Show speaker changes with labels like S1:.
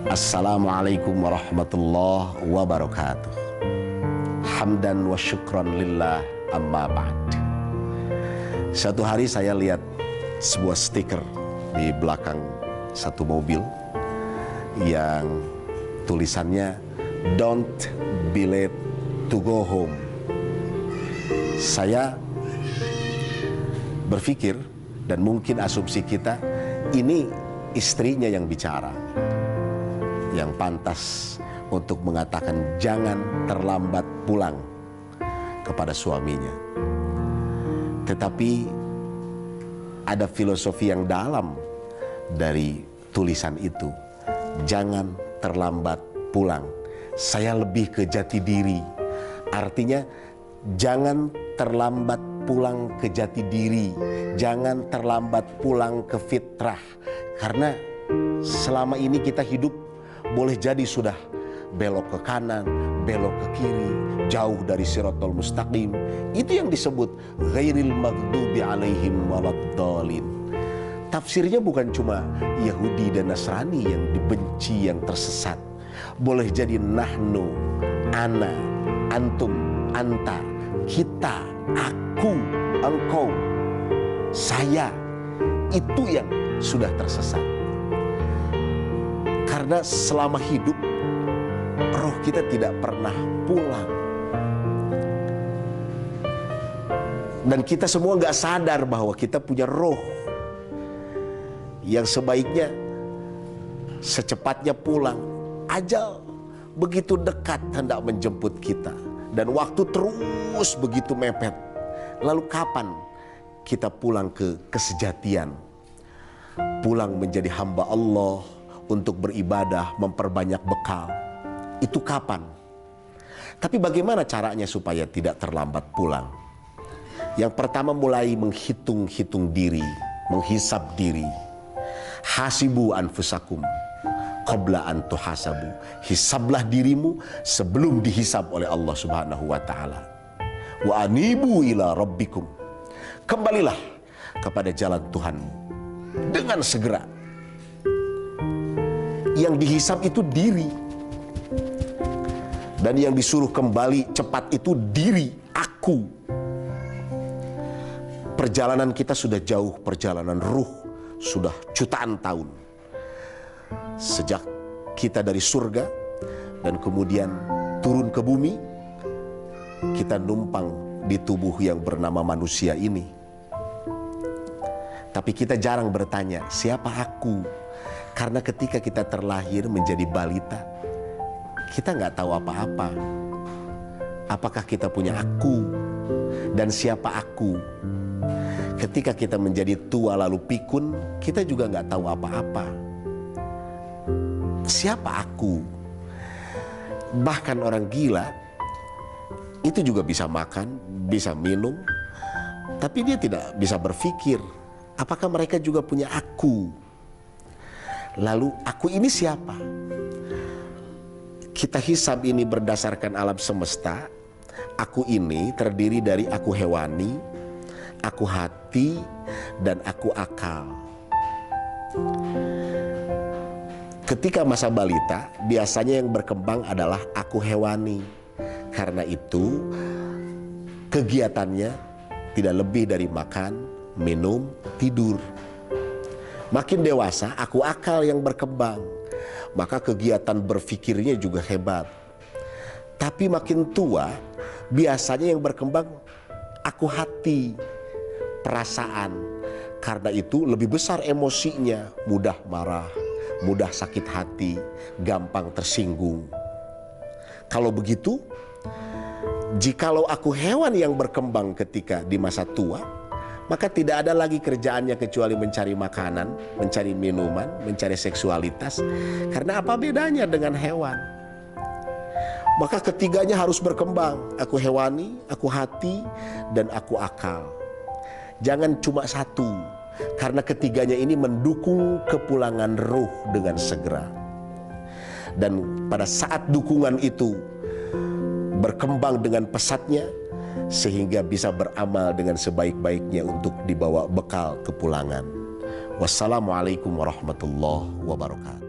S1: Assalamualaikum warahmatullahi wabarakatuh. Hamdan wa syukran lillah, amma ba'd. Satu hari saya lihat sebuah stiker di belakang satu mobil yang tulisannya "Don't be late to go home". Saya berpikir, dan mungkin asumsi kita, ini istrinya yang bicara, yang pantas untuk mengatakan jangan terlambat pulang kepada suaminya. Tetapi ada filosofi yang dalam dari tulisan itu. Jangan terlambat pulang. Saya lebih ke jati diri. Artinya jangan terlambat pulang ke jati diri. Jangan terlambat pulang ke fitrah. Karena selama ini kita hidup boleh jadi sudah belok ke kanan, belok ke kiri, jauh dari siratal mustaqim. Itu yang disebut ghairil maghdubi alaihim waladdallin. Tafsirnya bukan cuma Yahudi dan Nasrani yang dibenci, yang tersesat. Boleh jadi nahnu, ana, antum, anta, kita, aku, engkau, saya. Itu yang sudah tersesat. Karena selama hidup, roh kita tidak pernah pulang. Dan kita semua nggak sadar bahwa kita punya roh yang sebaiknya secepatnya pulang. Ajal begitu dekat hendak menjemput kita. Dan waktu terus begitu mepet. Lalu kapan kita pulang ke kesejatian? Pulang menjadi hamba Allah, untuk beribadah, memperbanyak bekal. Itu kapan? Tapi bagaimana caranya supaya tidak terlambat pulang? Yang pertama, mulai menghitung-hitung diri, menghisab diri. Hasibu anfusakum qabla an tuhasabu. Hisablah dirimu sebelum dihisab oleh Allah Subhanahu wa taala. Wa anibu ila rabbikum. Kembalilah kepada jalan Tuhanmu dengan segera. Yang dihisab itu diri, dan yang disuruh kembali cepat itu diri, aku. Perjalanan kita sudah jauh, perjalanan ruh sudah jutaan tahun. Sejak kita dari surga dan kemudian turun ke bumi, kita numpang di tubuh yang bernama manusia ini. Tapi kita jarang bertanya, siapa aku? Karena ketika kita terlahir menjadi balita, kita nggak tahu apa-apa. Apakah kita punya aku? Dan siapa aku? Ketika kita menjadi tua lalu pikun, kita juga nggak tahu apa-apa. Siapa aku? Bahkan orang gila itu juga bisa makan, bisa minum, tapi dia tidak bisa berpikir, apakah mereka juga punya aku? Lalu aku ini siapa? Kita hisab ini berdasarkan alam semesta. Aku ini terdiri dari aku hewani, aku hati, dan aku akal. Ketika masa balita, biasanya yang berkembang adalah aku hewani. Karena itu kegiatannya tidak lebih dari makan, minum, tidur. Makin dewasa, aku akal yang berkembang. Maka kegiatan berpikirnya juga hebat. Tapi makin tua, biasanya yang berkembang aku hati, perasaan. Karena itu lebih besar emosinya, mudah marah, mudah sakit hati, gampang tersinggung. Kalau begitu, jikalau aku hewan yang berkembang ketika di masa tua, maka tidak ada lagi kerjaannya kecuali mencari makanan, mencari minuman, mencari seksualitas. Karena apa bedanya dengan hewan? Maka ketiganya harus berkembang. Aku hewani, aku hati, dan aku akal. Jangan cuma satu. Karena ketiganya ini mendukung kepulangan ruh dengan segera. Dan pada saat dukungan itu berkembang dengan pesatnya, sehingga bisa beramal dengan sebaik-baiknya untuk dibawa bekal kepulangan. Wassalamualaikum warahmatullahi wabarakatuh.